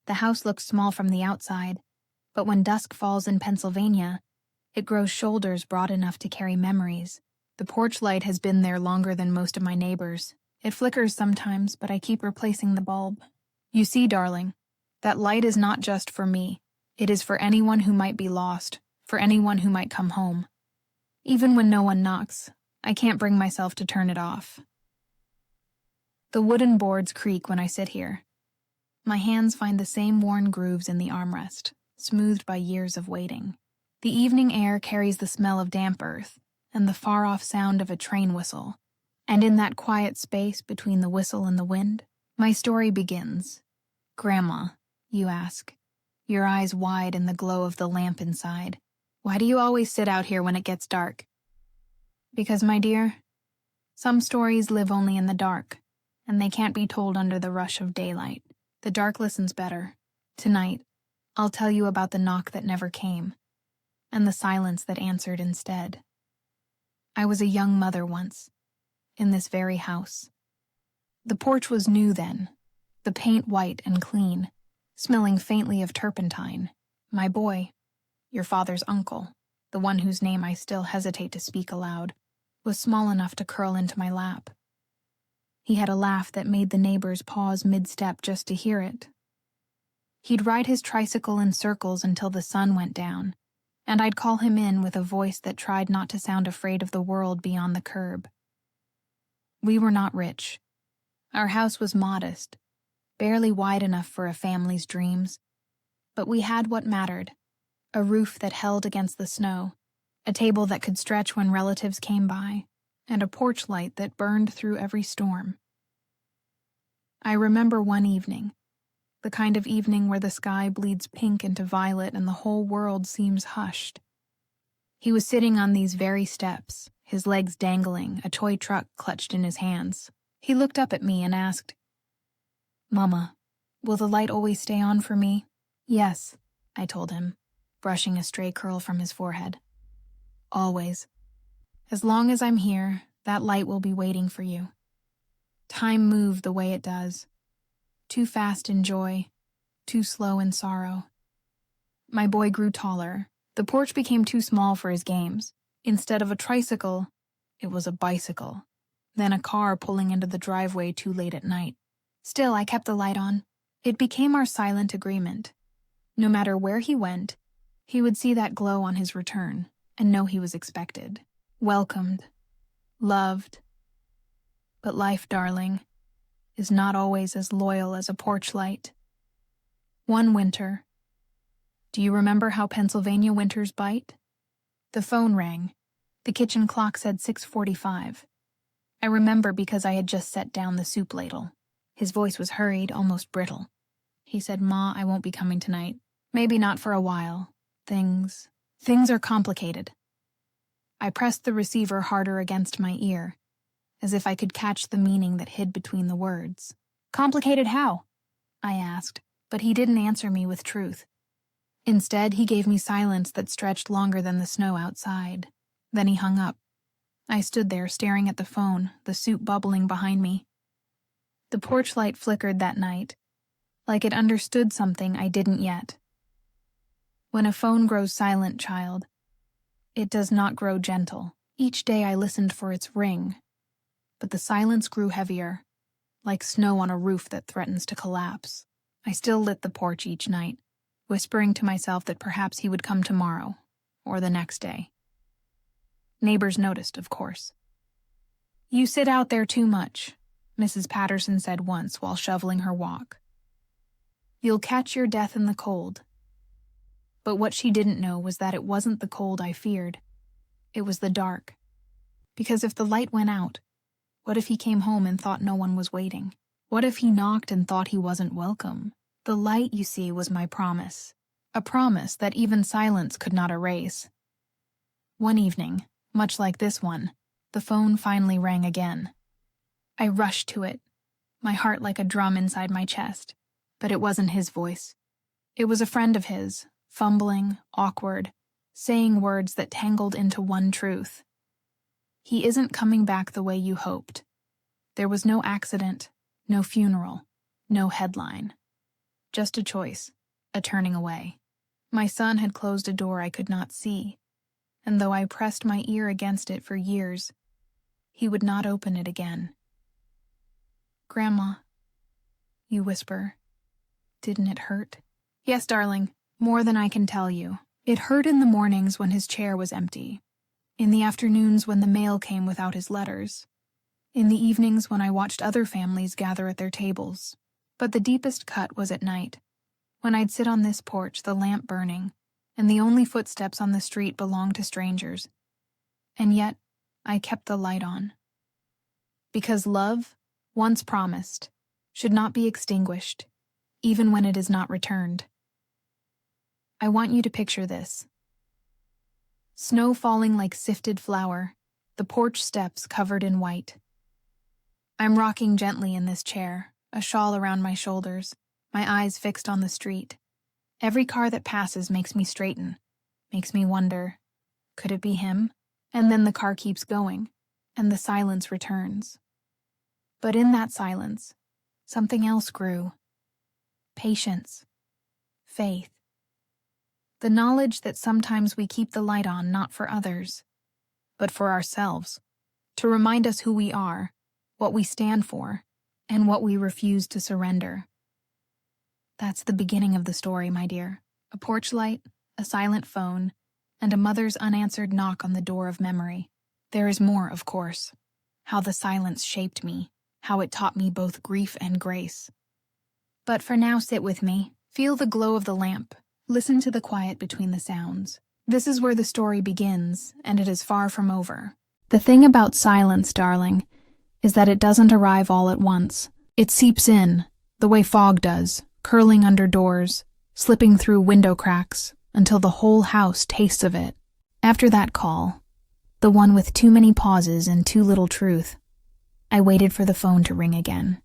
The house looks small from the outside, but when dusk falls in Pennsylvania, it grows shoulders broad enough to carry memories. The porch light has been there longer than most of my neighbors. It flickers sometimes, but I keep replacing the bulb. You see, darling, that light is not just for me. It is for anyone who might be lost, for anyone who might come home. Even when no one knocks, I can't bring myself to turn it off. The wooden boards creak when I sit here. My hands find the same worn grooves in the armrest, smoothed by years of waiting. The evening air carries the smell of damp earth and the far-off sound of a train whistle. And in that quiet space between the whistle and the wind, my story begins. Grandma, you ask, your eyes wide in the glow of the lamp inside. Why do you always sit out here when it gets dark? Because, my dear, some stories live only in the dark, and they can't be told under the rush of daylight. The dark listens better. Tonight, I'll tell you about the knock that never came, and the silence that answered instead. I was a young mother once, in this very house. The porch was new then, the paint white and clean, smelling faintly of turpentine. My boy, your father's uncle, the one whose name I still hesitate to speak aloud, was small enough to curl into my lap. He had a laugh that made the neighbors pause mid-step just to hear it. He'd ride his tricycle in circles until the sun went down, and I'd call him in with a voice that tried not to sound afraid of the world beyond the curb. We were not rich. Our house was modest, barely wide enough for a family's dreams, but we had what mattered: a roof that held against the snow, a table that could stretch when relatives came by, and a porch light that burned through every storm. I remember one evening, the kind of evening where the sky bleeds pink into violet and the whole world seems hushed. He was sitting on these very steps, his legs dangling, a toy truck clutched in his hands. He looked up at me and asked, "Mama, will the light always stay on for me?" "Yes," I told him, brushing a stray curl from his forehead. "Always. As long as I'm here, that light will be waiting for you. Time moved the way it does. Too fast in joy, too slow in sorrow." My boy grew taller. The porch became too small for his games. Instead of a tricycle, it was a bicycle. Then a car pulling into the driveway too late at night. Still, I kept the light on. It became our silent agreement. No matter where he went, he would see that glow on his return and know he was expected, welcomed, loved. But life, darling, is not always as loyal as a porch light. One winter, do you remember how Pennsylvania winters bite? The phone rang. The kitchen clock said 6:45. I remember because I had just set down the soup ladle. His voice was hurried, almost brittle. He said, "Ma, I won't be coming tonight. Maybe not for a while. Things are complicated." I pressed the receiver harder against my ear, as if I could catch the meaning that hid between the words. "Complicated how?" I asked, but he didn't answer me with truth. Instead, he gave me silence that stretched longer than the snow outside. Then he hung up. I stood there staring at the phone, the soup bubbling behind me. The porch light flickered that night, like it understood something I didn't yet. When a phone grows silent, child, it does not grow gentle. Each day I listened for its ring, but the silence grew heavier, like snow on a roof that threatens to collapse. I still lit the porch each night, whispering to myself that perhaps he would come tomorrow, or the next day. Neighbors noticed, of course. "You sit out there too much," Mrs. Patterson said once while shoveling her walk. "You'll catch your death in the cold." But what she didn't know was that it wasn't the cold I feared. It was the dark. Because if the light went out, what if he came home and thought no one was waiting? What if he knocked and thought he wasn't welcome? The light, you see, was my promise. A promise that even silence could not erase. One evening, much like this one, the phone finally rang again. I rushed to it, my heart like a drum inside my chest. But it wasn't his voice. It was a friend of his, fumbling, awkward, saying words that tangled into one truth. "He isn't coming back the way you hoped." There was no accident, no funeral, no headline. just a choice, a turning away. My son had closed a door I could not see, and though I pressed my ear against it for years, he would not open it again. "Grandma," you whisper, "didn't it hurt?" "Yes, darling, more than I can tell you. It hurt in the mornings when his chair was empty, in the afternoons when the mail came without his letters, in the evenings when I watched other families gather at their tables. But the deepest cut was at night, when I'd sit on this porch, the lamp burning, and the only footsteps on the street belonged to strangers. And yet, I kept the light on. Because love, once promised, should not be extinguished, even when it is not returned. I want you to picture this. Snow falling like sifted flour, the porch steps covered in white. I'm rocking gently in this chair, a shawl around my shoulders, my eyes fixed on the street. Every car that passes makes me straighten, makes me wonder, could it be him? And then the car keeps going, and the silence returns. But in that silence, something else grew. Patience. Faith. The knowledge that sometimes we keep the light on not for others, but for ourselves, to remind us who we are, what we stand for, and what we refuse to surrender. That's the beginning of the story, my dear. A porch light, a silent phone, and a mother's unanswered knock on the door of memory. There is more, of course. How the silence shaped me, how it taught me both grief and grace. But for now, sit with me. Feel the glow of the lamp. Listen to the quiet between the sounds. This is where the story begins, and it is far from over. The thing about silence, darling, is that it doesn't arrive all at once. It seeps in, the way fog does, curling under doors, slipping through window cracks, until the whole house tastes of it. After that call, the one with too many pauses and too little truth, I waited for the phone to ring again.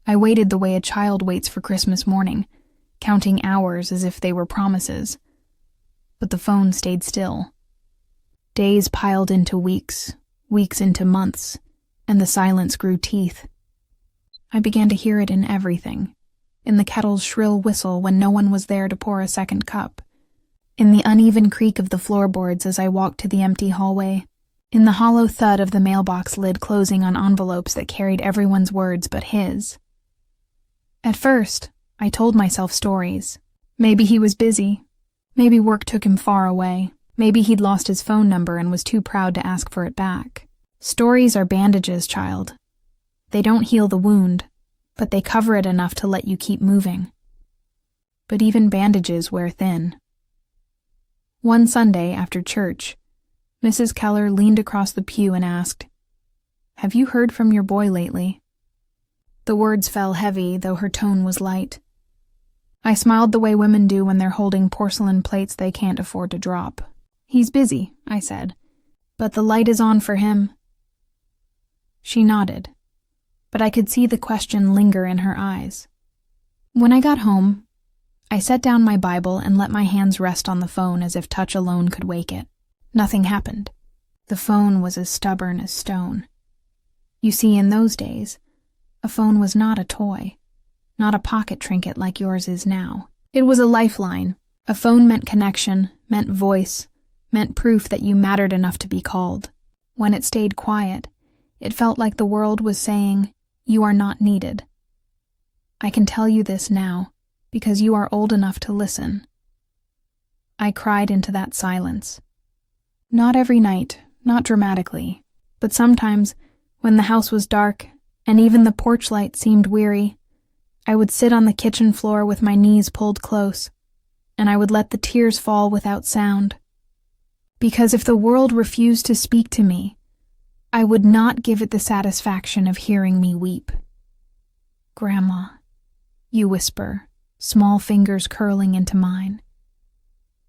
I waited the way a child waits for Christmas morning, counting hours as if they were promises. But the phone stayed still. Days piled into weeks, weeks into months, and the silence grew teeth. I began to hear it in everything. In the kettle's shrill whistle when no one was there to pour a second cup. In the uneven creak of the floorboards as I walked to the empty hallway. In the hollow thud of the mailbox lid closing on envelopes that carried everyone's words but his. At first, I told myself stories. Maybe he was busy. Maybe work took him far away. Maybe he'd lost his phone number and was too proud to ask for it back. Stories are bandages, child. They don't heal the wound, but they cover it enough to let you keep moving. But even bandages wear thin. One Sunday after church, Mrs. Keller leaned across the pew and asked, "Have you heard from your boy lately?" The words fell heavy, though her tone was light. I smiled the way women do when they're holding porcelain plates they can't afford to drop. "He's busy," I said, "but the light is on for him." She nodded, but I could see the question linger in her eyes. When I got home, I set down my Bible and let my hands rest on the phone as if touch alone could wake it. Nothing happened. The phone was as stubborn as stone. You see, in those days, a phone was not a toy, not a pocket trinket like yours is now. It was a lifeline. A phone meant connection, meant voice, meant proof that you mattered enough to be called. When it stayed quiet, it felt like the world was saying, "You are not needed." I can tell you this now, because you are old enough to listen. I cried into that silence. Not every night, not dramatically, but sometimes, when the house was dark, and even the porch light seemed weary, I would sit on the kitchen floor with my knees pulled close, and I would let the tears fall without sound. Because if the world refused to speak to me, I would not give it the satisfaction of hearing me weep. "Grandma," you whisper, small fingers curling into mine.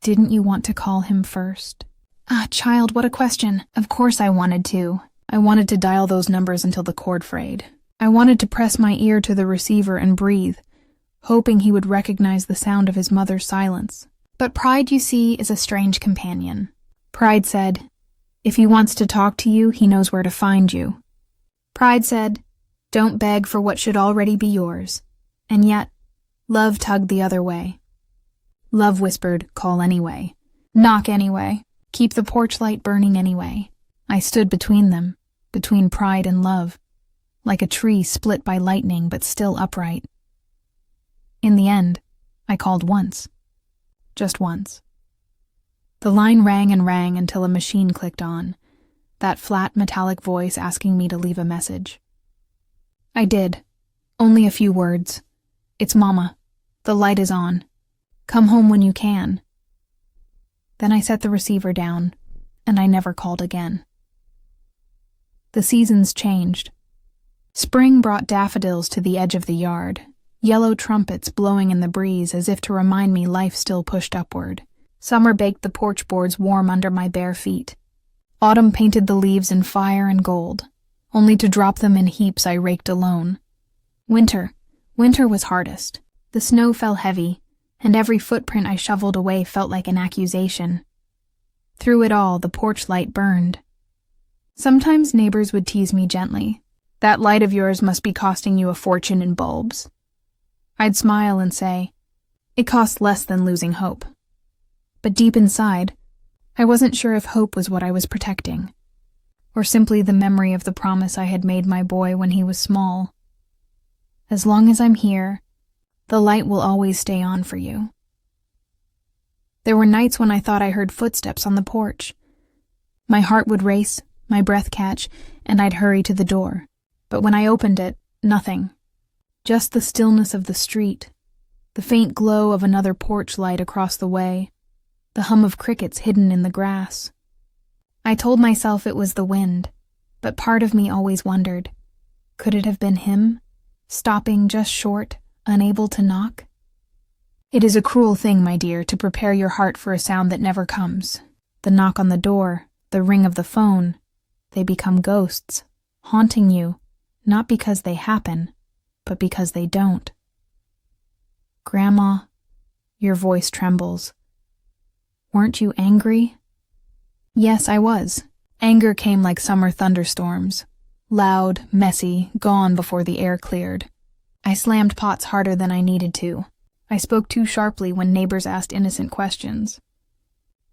"Didn't you want to call him first?" "Ah, child, what a question. Of course I wanted to. I wanted to dial those numbers until the cord frayed. I wanted to press my ear to the receiver and breathe, hoping he would recognize the sound of his mother's silence. But pride, you see, is a strange companion. Pride said, if he wants to talk to you, he knows where to find you. Pride said, don't beg for what should already be yours. And yet, Love tugged the other way. Love whispered, "Call anyway. Knock anyway. Keep the porch light burning anyway." I stood between them, between pride and love, like a tree split by lightning but still upright. In the end, I called once. Just once. The line rang and rang until a machine clicked on, that flat metallic voice asking me to leave a message. I did. Only a few words. "It's Mama. The light is on. Come home when you can." Then I set the receiver down, and I never called again. The seasons changed. Spring brought daffodils to the edge of the yard, yellow trumpets blowing in the breeze as if to remind me life still pushed upward. Summer baked the porch boards warm under my bare feet. Autumn painted the leaves in fire and gold, only to drop them in heaps I raked alone. Winter was hardest. The snow fell heavy, and every footprint I shoveled away felt like an accusation. Through it all, the porch light burned. Sometimes neighbors would tease me gently. "That light of yours must be costing you a fortune in bulbs." I'd smile and say, "It costs less than losing hope." But deep inside, I wasn't sure if hope was what I was protecting, or simply the memory of the promise I had made my boy when he was small. As long as I'm here, the light will always stay on for you. There were nights when I thought I heard footsteps on the porch. My heart would race, my breath catch, and I'd hurry to the door. But when I opened it, nothing. Just the stillness of the street, the faint glow of another porch light across the way, the hum of crickets hidden in the grass. I told myself it was the wind, but part of me always wondered, could it have been him, stopping just short, unable to knock? It is a cruel thing, my dear, to prepare your heart for a sound that never comes. The knock on the door, the ring of the phone, they become ghosts, haunting you, not because they happen, but because they don't. "Grandma," your voice trembles. "Weren't you angry?" Yes, I was. Anger came like summer thunderstorms. Loud, messy, gone before the air cleared. I slammed pots harder than I needed to. I spoke too sharply when neighbors asked innocent questions.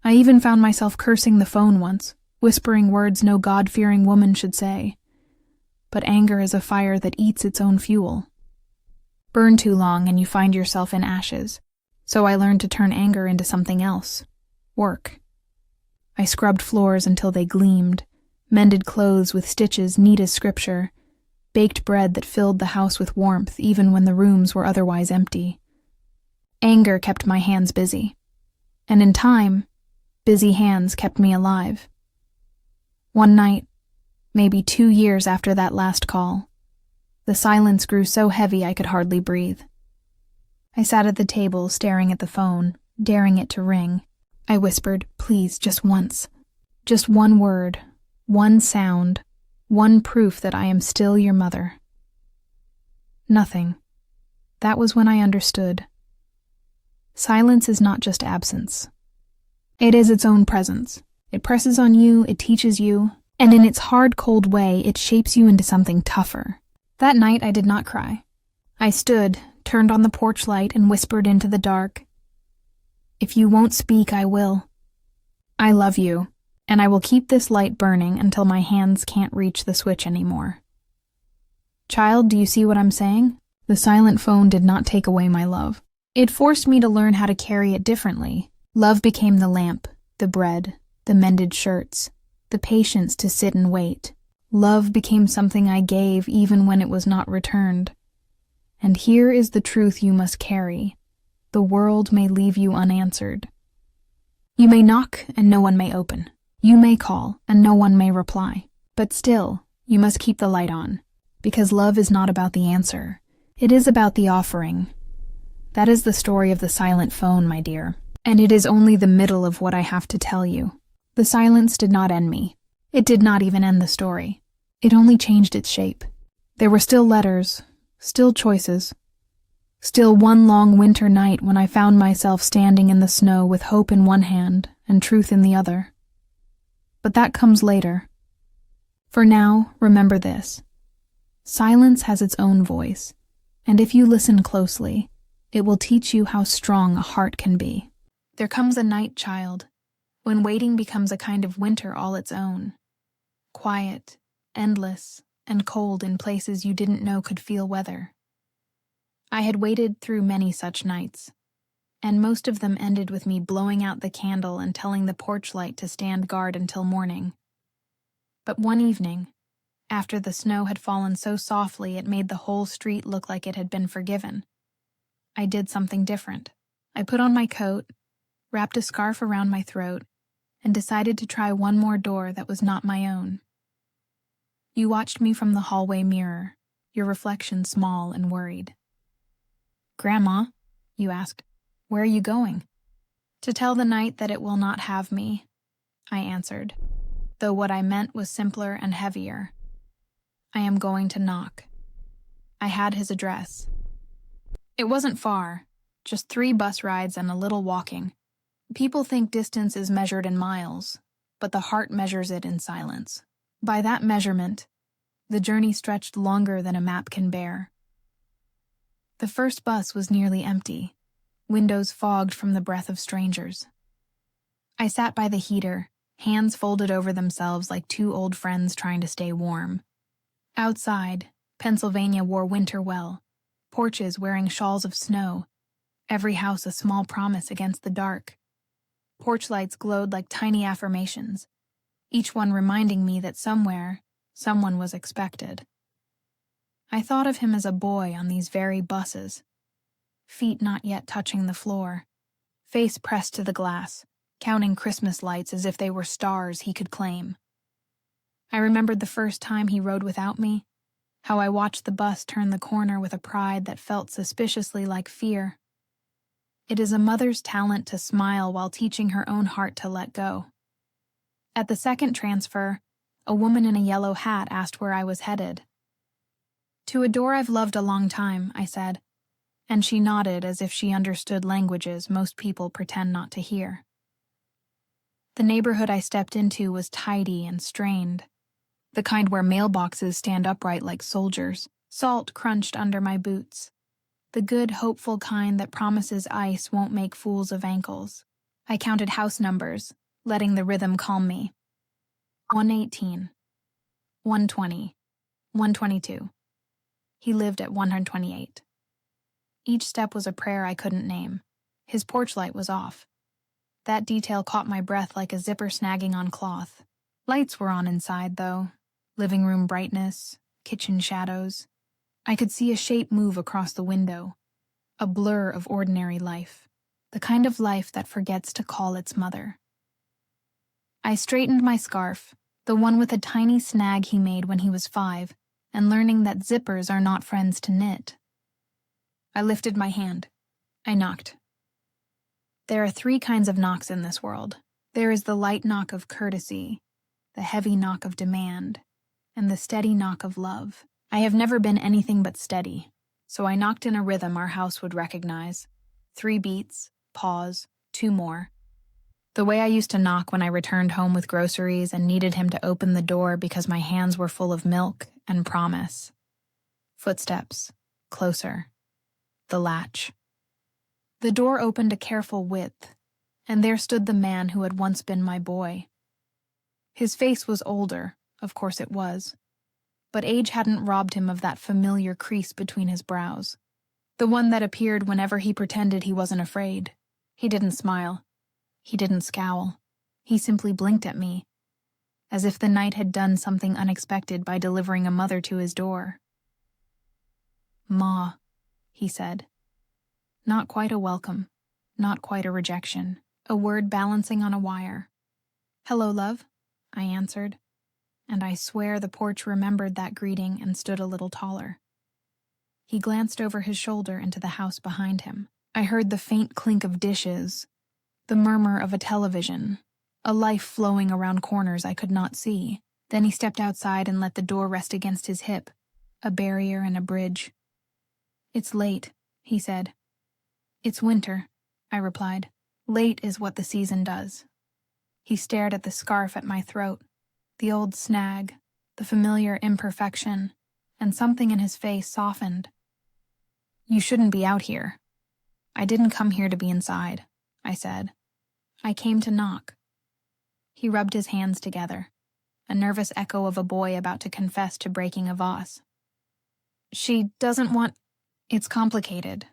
I even found myself cursing the phone once, whispering words no God-fearing woman should say. But anger is a fire that eats its own fuel. Burn too long and you find yourself in ashes. So I learned to turn anger into something else. Work. I scrubbed floors until they gleamed, mended clothes with stitches neat as scripture, baked bread that filled the house with warmth even when the rooms were otherwise empty. Anger kept my hands busy. And in time, busy hands kept me alive. One night, maybe 2 years after that last call, the silence grew so heavy I could hardly breathe. I sat at the table staring at the phone, daring it to ring. I whispered, "Please, just once. Just one word, one sound, one proof that I am still your mother." Nothing. That was when I understood. Silence is not just absence. It is its own presence. It presses on you, it teaches you, and in its hard, cold way, it shapes you into something tougher. That night I did not cry. I stood, turned on the porch light, and whispered into the dark, "If you won't speak, I will. I love you, and I will keep this light burning until my hands can't reach the switch anymore." Child, do you see what I'm saying? The silent phone did not take away my love. It forced me to learn how to carry it differently. Love became the lamp, the bread, the mended shirts, the patience to sit and wait. Love became something I gave even when it was not returned. And here is the truth you must carry. The world may leave you unanswered. You may knock and no one may open. You may call and no one may reply. But still, you must keep the light on, because love is not about the answer. It is about the offering. That is the story of the silent phone, my dear. And it is only the middle of what I have to tell you. The silence did not end me. It did not even end the story. It only changed its shape. There were still letters, still choices. Still one long winter night when I found myself standing in the snow with hope in one hand and truth in the other. But that comes later. For now, remember this. Silence has its own voice, and if you listen closely, It will teach you how strong a heart can be. There comes a night, child, when waiting becomes a kind of winter all its own. Quiet, endless, and cold in places you didn't know could feel weather. I had waited through many such nights, and most of them ended with me blowing out the candle and telling the porch light to stand guard until morning. But one evening, after the snow had fallen so softly it made the whole street look like it had been forgiven, I did something different. I put on my coat, wrapped a scarf around my throat, and decided to try one more door that was not my own. You watched me from the hallway mirror, your reflection small and worried. "Grandma," you asked, "where are you going?" "To tell the night that it will not have me," I answered, though what I meant was simpler and heavier. "I am going to knock." I had his address. It wasn't far, just 3 bus rides and a little walking. People think distance is measured in miles, but the heart measures it in silence. By that measurement, the journey stretched longer than a map can bear. The first bus was nearly empty, windows fogged from the breath of strangers. I sat by the heater, hands folded over themselves like 2 old friends trying to stay warm. Outside, Pennsylvania wore winter well, porches wearing shawls of snow, every house a small promise against the dark. Porch lights glowed like tiny affirmations, each one reminding me that somewhere, someone was expected. I thought of him as a boy on these very buses, feet not yet touching the floor, face pressed to the glass, counting Christmas lights as if they were stars he could claim. I remembered the first time he rode without me, how I watched the bus turn the corner with a pride that felt suspiciously like fear. It is a mother's talent to smile while teaching her own heart to let go. At the second transfer, a woman in a yellow hat asked where I was headed. "To a door I've loved a long time," I said, and she nodded as if she understood languages most people pretend not to hear. The neighborhood I stepped into was tidy and strained, the kind where mailboxes stand upright like soldiers. Salt crunched under my boots, the good, hopeful kind that promises ice won't make fools of ankles. I counted house numbers, letting the rhythm calm me. 118, 120, 122. He lived at 128. Each step was a prayer I couldn't name. His porch light was off. That detail caught my breath like a zipper snagging on cloth. Lights were on inside, though. Living room brightness, kitchen shadows. I could see a shape move across the window, a blur of ordinary life, the kind of life that forgets to call its mother. I straightened my scarf, the one with a tiny snag he made when he was 5, and learning that zippers are not friends to knit. I lifted my hand. I knocked. There are 3 kinds of knocks in this world. There is the light knock of courtesy, the heavy knock of demand, and the steady knock of love. I have never been anything but steady, so I knocked in a rhythm our house would recognize. 3 beats, pause, 2 more. The way I used to knock when I returned home with groceries and needed him to open the door because my hands were full of milk and promise. Footsteps, closer. The latch. The door opened a careful width, and there stood the man who had once been my boy. His face was older, of course it was, but age hadn't robbed him of that familiar crease between his brows, the one that appeared whenever he pretended he wasn't afraid. He didn't smile. He didn't scowl. He simply blinked at me, as if the night had done something unexpected by delivering a mother to his door. "Ma," he said. Not quite a welcome, not quite a rejection, a word balancing on a wire. "Hello, love," I answered, and I swear the porch remembered that greeting and stood a little taller. He glanced over his shoulder into the house behind him. I heard the faint clink of dishes, the murmur of a television, a life flowing around corners I could not see. Then he stepped outside and let the door rest against his hip, a barrier and a bridge. "It's late," he said. "It's winter," I replied. "Late is what the season does." He stared at the scarf at my throat, the old snag, the familiar imperfection, and something in his face softened. "You shouldn't be out here." I didn't come here to be inside, I said. I came to knock. He rubbed his hands together, a nervous echo of a boy about to confess to breaking a vase. She doesn't want... It's complicated.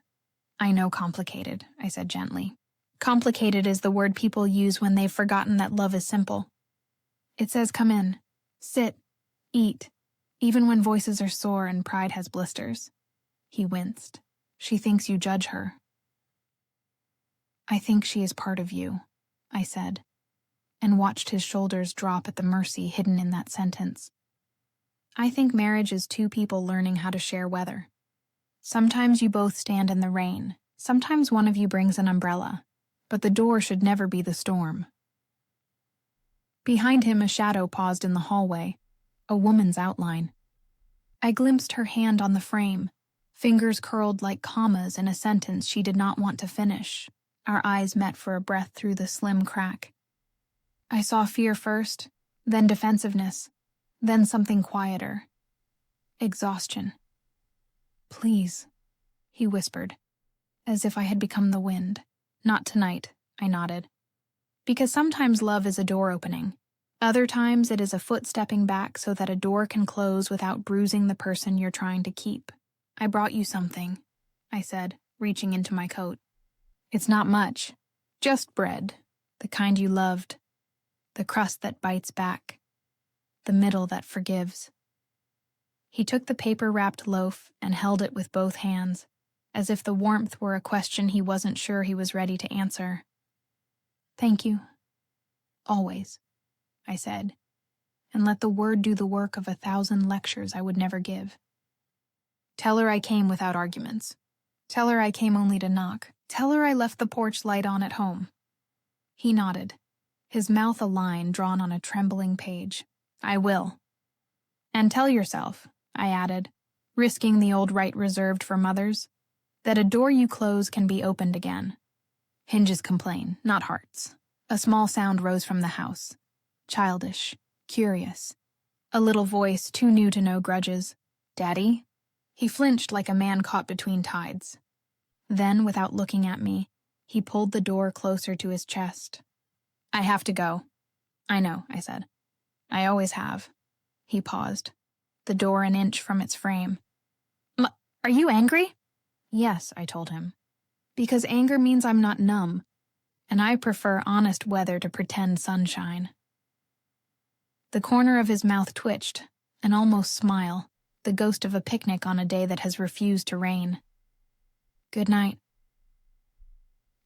I know complicated, I said gently. Complicated is the word people use when they've forgotten that love is simple. It says come in, sit, eat, even when voices are sore and pride has blisters. He winced. She thinks you judge her. I think she is part of you, I said, and watched his shoulders drop at the mercy hidden in that sentence. I think marriage is two people learning how to share weather. Sometimes you both stand in the rain, sometimes one of you brings an umbrella, but the door should never be the storm. Behind him, a shadow paused in the hallway, a woman's outline. I glimpsed her hand on the frame, fingers curled like commas in a sentence she did not want to finish. Our eyes met for a breath through the slim crack. I saw fear first, then defensiveness, then something quieter. Exhaustion. Please, he whispered, as if I had become the wind. Not tonight, I nodded. Because sometimes love is a door opening. Other times it is a foot stepping back so that a door can close without bruising the person you're trying to keep. I brought you something, I said, reaching into my coat. It's not much. Just bread, the kind you loved. The crust that bites back. The middle that forgives. He took the paper-wrapped loaf and held it with both hands, as if the warmth were a question he wasn't sure he was ready to answer. Thank you. Always, I said, and let the word do the work of 1,000 lectures I would never give. Tell her I came without arguments. Tell her I came only to knock. Tell her I left the porch light on at home. He nodded, his mouth a line drawn on a trembling page. I will. And tell yourself, I added, risking the old right reserved for mothers, that a door you close can be opened again. Hinges complain, not hearts. A small sound rose from the house. Childish, curious. A little voice too new to know grudges. Daddy? He flinched like a man caught between tides. Then, without looking at me, he pulled the door closer to his chest. I have to go. I know, I said. I always have. He paused, the door an inch from its frame. Are you angry? Yes, I told him. Because anger means I'm not numb, and I prefer honest weather to pretend sunshine. The corner of his mouth twitched, an almost smile, the ghost of a picnic on a day that has refused to rain. Good night.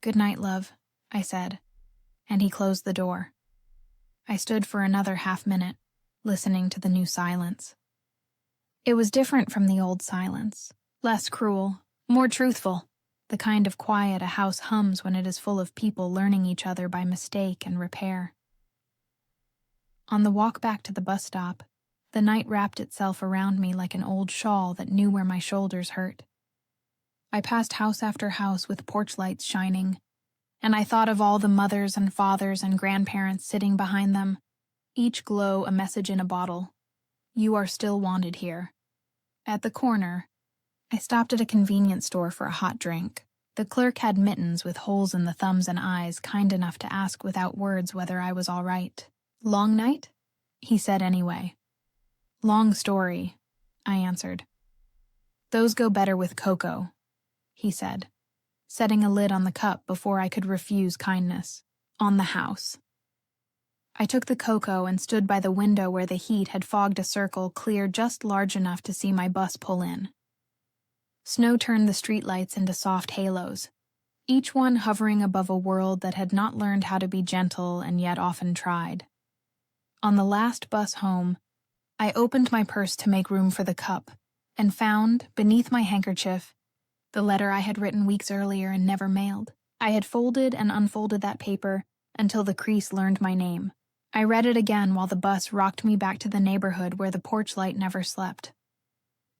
Good night, love, I said, and he closed the door. I stood for another half-minute, listening to the new silence. It was different from the old silence, less cruel, more truthful, the kind of quiet a house hums when it is full of people learning each other by mistake and repair. On the walk back to the bus stop, the night wrapped itself around me like an old shawl that knew where my shoulders hurt. I passed house after house with porch lights shining, and I thought of all the mothers and fathers and grandparents sitting behind them, each glow a message in a bottle. You are still wanted here. At the corner, I stopped at a convenience store for a hot drink. The clerk had mittens with holes in the thumbs and eyes, kind enough to ask without words whether I was all right. Long night? He said anyway. Long story, I answered. Those go better with cocoa, he said, setting a lid on the cup before I could refuse kindness. On the house. I took the cocoa and stood by the window where the heat had fogged a circle clear just large enough to see my bus pull in. Snow turned the streetlights into soft halos, each one hovering above a world that had not learned how to be gentle and yet often tried. On the last bus home, I opened my purse to make room for the cup and found, beneath my handkerchief, the letter I had written weeks earlier and never mailed. I had folded and unfolded that paper until the crease learned my name. I read it again while the bus rocked me back to the neighborhood where the porch light never slept.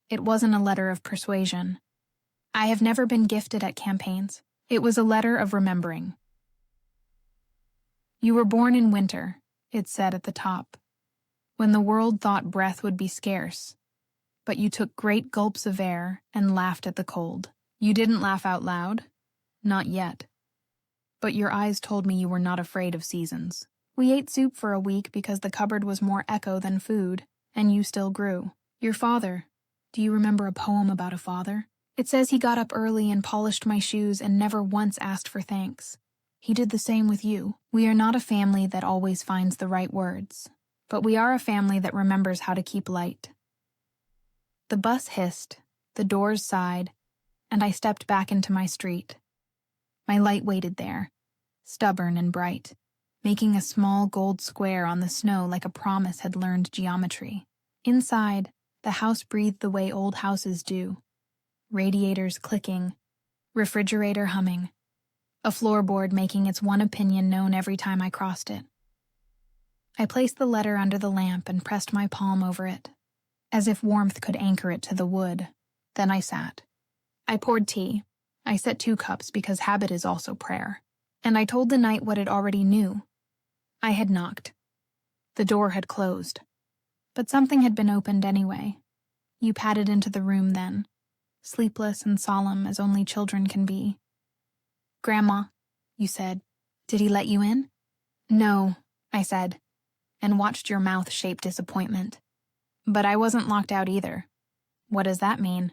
It wasn't a letter of persuasion. I have never been gifted at campaigns. It was a letter of remembering. You were born in winter, it said at the top, when the world thought breath would be scarce, but you took great gulps of air and laughed at the cold. You didn't laugh out loud. Not yet. But your eyes told me you were not afraid of seasons. We ate soup for a week because the cupboard was more echo than food, and you still grew. Your father. Do you remember a poem about a father? It says he got up early and polished my shoes and never once asked for thanks. He did the same with you. We are not a family that always finds the right words, but we are a family that remembers how to keep light. The bus hissed, the doors sighed, and I stepped back into my street. My light waited there, stubborn and bright, making a small gold square on the snow like a promise had learned geometry. Inside, the house breathed the way old houses do. Radiators clicking, refrigerator humming, a floorboard making its one opinion known every time I crossed it. I placed the letter under the lamp and pressed my palm over it, as if warmth could anchor it to the wood. Then I sat. I poured tea. I set 2 cups because habit is also prayer. And I told the night what it already knew. I had knocked. The door had closed. But something had been opened anyway. You padded into the room then, sleepless and solemn as only children can be. "Grandma," you said, "did he let you in?" "No," I said, and watched your mouth shape disappointment. "But I wasn't locked out either." "What does that mean?"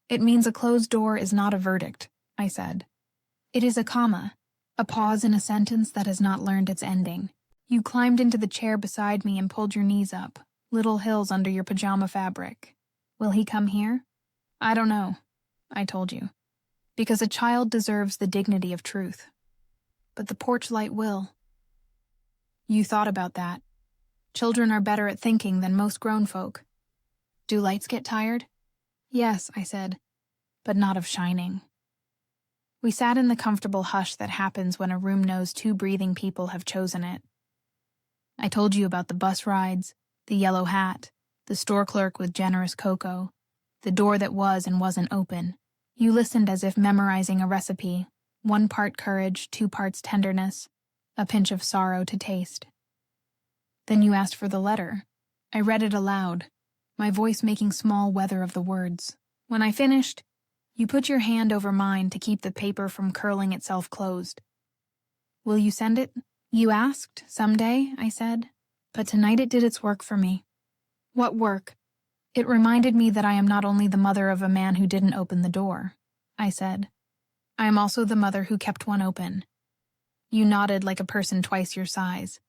"It means a closed door is not a verdict," I said. "It is a comma, a pause in a sentence that has not learned its ending." You climbed into the chair beside me and pulled your knees up, little hills under your pajama fabric. "Will he come here?" "I don't know," I told you, because a child deserves the dignity of truth. "But the porch light will." You thought about that. Children are better at thinking than most grown folk. "Do lights get tired?" "Yes," I said, "but not of shining." We sat in the comfortable hush that happens when a room knows 2 breathing people have chosen it. I told you about the bus rides, the yellow hat, the store clerk with generous cocoa, the door that was and wasn't open. You listened as if memorizing a recipe, 1 part courage, 2 parts tenderness, a pinch of sorrow to taste. Then you asked for the letter. I read it aloud, my voice making small weather of the words. When I finished, you put your hand over mine to keep the paper from curling itself closed. "Will you send it?" "You asked, someday," I said, "but tonight it did its work for me." "What work?" "It reminded me that I am not only the mother of a man who didn't open the door," I said. "I am also the mother who kept one open." You nodded like a person twice your size.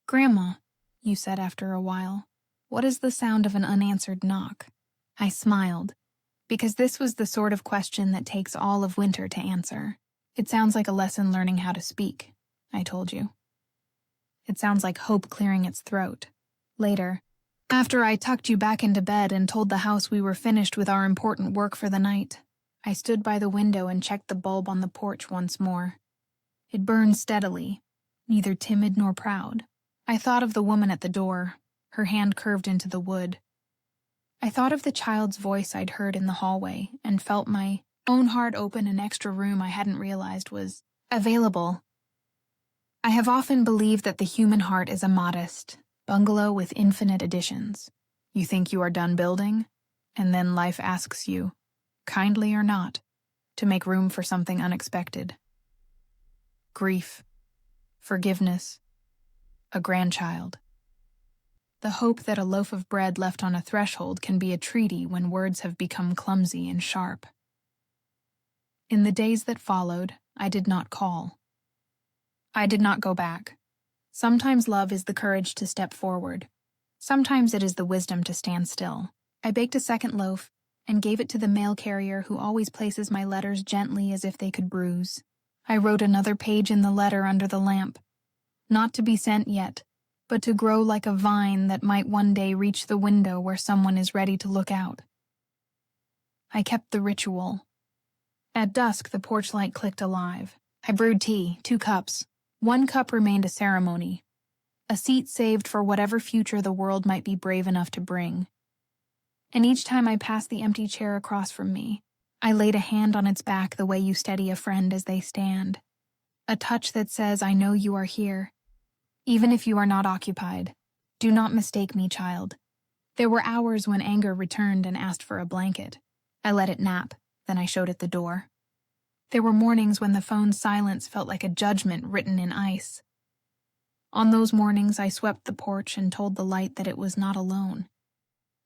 "Grandma," you said after a while, "what is the sound of an unanswered knock?" I smiled, because this was the sort of question that takes all of winter to answer. "It sounds like a lesson learning how to speak," I told you. "It sounds like hope clearing its throat." Later, after I tucked you back into bed and told the house we were finished with our important work for the night, I stood by the window and checked the bulb on the porch once more. It burned steadily, neither timid nor proud. I thought of the woman at the door, her hand curved into the wood. I thought of the child's voice I'd heard in the hallway and felt my own heart open an extra room I hadn't realized was available. I have often believed that the human heart is a modest bungalow with infinite additions. You think you are done building, and then life asks you, kindly or not, to make room for something unexpected. Grief, forgiveness, a grandchild. The hope that a loaf of bread left on a threshold can be a treaty when words have become clumsy and sharp. In the days that followed, I did not call. I did not go back. Sometimes love is the courage to step forward. Sometimes it is the wisdom to stand still. I baked a second loaf and gave it to the mail carrier who always places my letters gently as if they could bruise. I wrote another page in the letter under the lamp, not to be sent yet, but to grow like a vine that might one day reach the window where someone is ready to look out. I kept the ritual. At dusk, the porch light clicked alive. I brewed tea, 2 cups. 1 cup remained a ceremony, a seat saved for whatever future the world might be brave enough to bring. And each time I passed the empty chair across from me, I laid a hand on its back the way you steady a friend as they stand. A touch that says, I know you are here. Even if you are not occupied, do not mistake me, child. There were hours when anger returned and asked for a blanket. I let it nap, then I showed it the door. There were mornings when the phone's silence felt like a judgment written in ice. On those mornings, I swept the porch and told the light that it was not alone.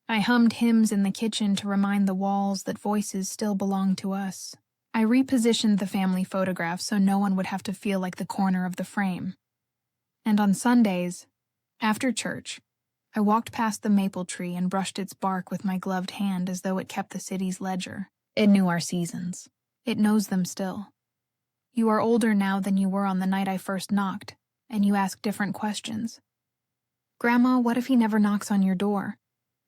I hummed hymns in the kitchen to remind the walls that voices still belonged to us. I repositioned the family photograph so no one would have to feel like the corner of the frame. And on Sundays, after church, I walked past the maple tree and brushed its bark with my gloved hand as though it kept the city's ledger. It knew our seasons. It knows them still. You are older now than you were on the night I first knocked, and you ask different questions. Grandma, what if he never knocks on your door?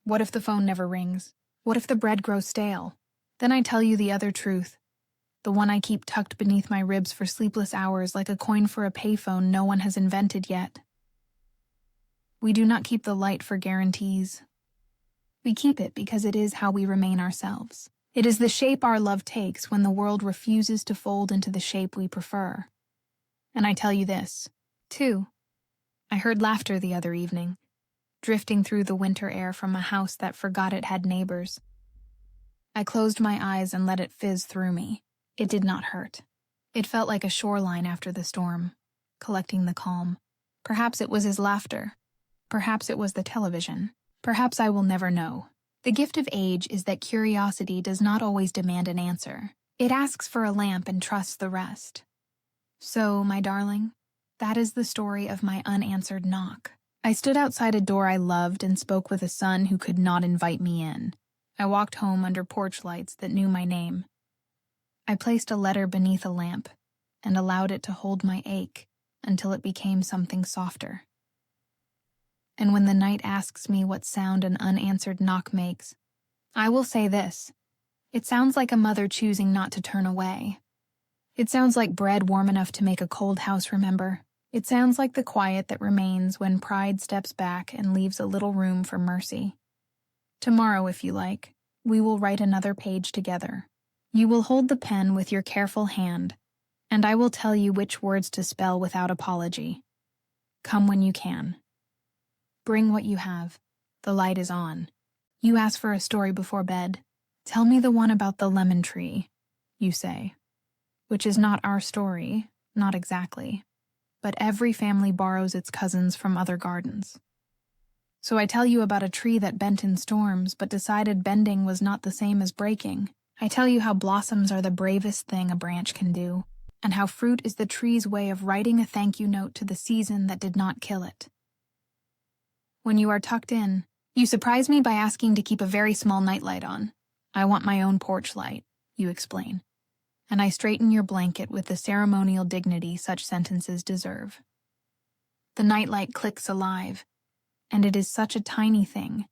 What if the phone never rings? What if the bread grows stale? Then I tell you the other truth, the one I keep tucked beneath my ribs for sleepless hours like a coin for a payphone no one has invented yet. We do not keep the light for guarantees. We keep it because it is how we remain ourselves. It is the shape our love takes when the world refuses to fold into the shape we prefer. And I tell you this, too. I heard laughter the other evening, drifting through the winter air from a house that forgot it had neighbors. I closed my eyes and let it fizz through me. It did not hurt. It felt like a shoreline after the storm, collecting the calm. Perhaps it was his laughter. Perhaps it was the television. Perhaps I will never know. The gift of age is that curiosity does not always demand an answer. It asks for a lamp and trusts the rest. So, my darling, that is the story of my unanswered knock. I stood outside a door I loved and spoke with a son who could not invite me in. I walked home under porch lights that knew my name. I placed a letter beneath a lamp and allowed it to hold my ache until it became something softer. And when the night asks me what sound an unanswered knock makes, I will say this. It sounds like a mother choosing not to turn away. It sounds like bread warm enough to make a cold house remember. It sounds like the quiet that remains when pride steps back and leaves a little room for mercy. Tomorrow, if you like, we will write another page together. You will hold the pen with your careful hand, and I will tell you which words to spell without apology. Come when you can. Bring what you have. The light is on. You ask for a story before bed. Tell me the one about the lemon tree, you say. Which is not our story, not exactly. But every family borrows its cousins from other gardens. So I tell you about a tree that bent in storms, but decided bending was not the same as breaking. I tell you how blossoms are the bravest thing a branch can do, and how fruit is the tree's way of writing a thank you note to the season that did not kill it. When you are tucked in, you surprise me by asking to keep a very small nightlight on. I want my own porch light, you explain. And I straighten your blanket with the ceremonial dignity such sentences deserve. The nightlight clicks alive, and it is such a tiny thing,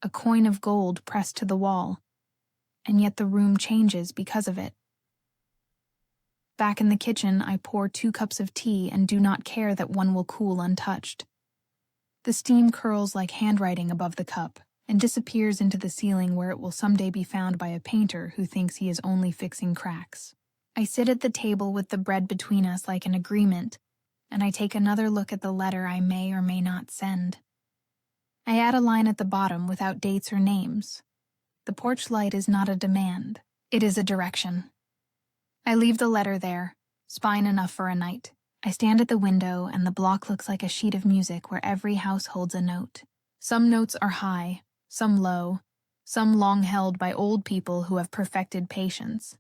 a coin of gold pressed to the wall, and yet the room changes because of it. Back in the kitchen, I pour 2 cups of tea and do not care that one will cool untouched. The steam curls like handwriting above the cup and disappears into the ceiling where it will someday be found by a painter who thinks he is only fixing cracks. I sit at the table with the bread between us like an agreement, and I take another look at the letter I may or may not send. I add a line at the bottom without dates or names. The porch light is not a demand, it is a direction. I leave the letter there, spine enough for a night. I stand at the window, and the block looks like a sheet of music where every house holds a note. Some notes are high, some low, some long held by old people who have perfected patience.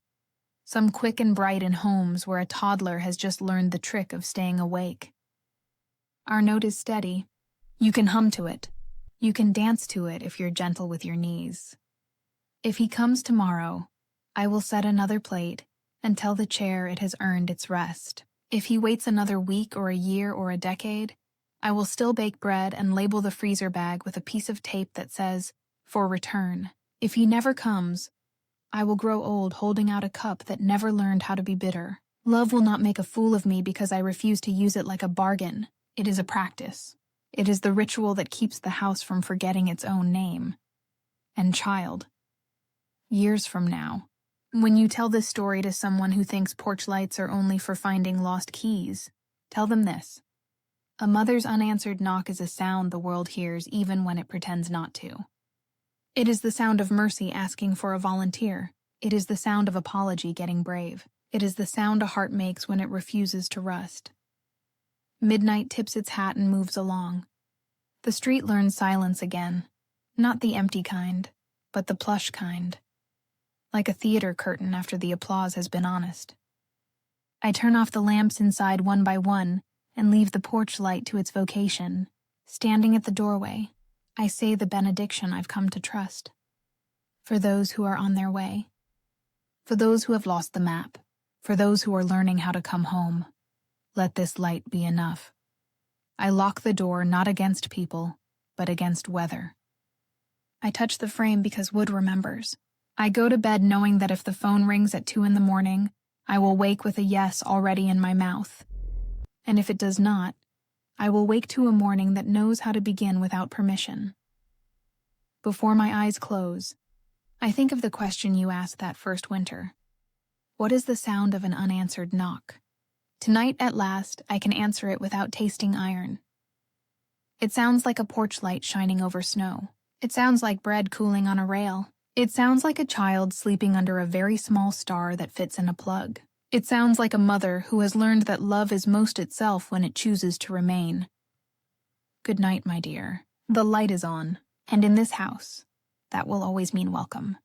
Some quick and bright in homes where a toddler has just learned the trick of staying awake. Our note is steady. You can hum to it. You can dance to it if you're gentle with your knees. If he comes tomorrow, I will set another plate and tell the chair it has earned its rest. If he waits another week or a year or a decade, I will still bake bread and label the freezer bag with a piece of tape that says, "For return." If he never comes, I will grow old holding out a cup that never learned how to be bitter. Love will not make a fool of me because I refuse to use it like a bargain. It is a practice. It is the ritual that keeps the house from forgetting its own name. And child, years from now, when you tell this story to someone who thinks porch lights are only for finding lost keys, tell them this. A mother's unanswered knock is a sound the world hears even when it pretends not to. It is the sound of mercy asking for a volunteer. It is the sound of apology getting brave. It is the sound a heart makes when it refuses to rust. Midnight tips its hat and moves along. The street learns silence again, not the empty kind, but the plush kind, like a theater curtain after the applause has been honest. I turn off the lamps inside one by one and leave the porch light to its vocation. Standing at the doorway, I say the benediction I've come to trust. For those who are on their way. For those who have lost the map. For those who are learning how to come home. Let this light be enough. I lock the door not against people, but against weather. I touch the frame because wood remembers. I go to bed knowing that if the phone rings at 2 a.m, I will wake with a yes already in my mouth. And if it does not, I will wake to a morning that knows how to begin without permission. Before my eyes close, I think of the question you asked that first winter. What is the sound of an unanswered knock? Tonight, at last, I can answer it without tasting iron. It sounds like a porch light shining over snow. It sounds like bread cooling on a rail. It sounds like a child sleeping under a very small star that fits in a plug. It sounds like a mother who has learned that love is most itself when it chooses to remain. Good night, my dear. The light is on, and in this house, that will always mean welcome.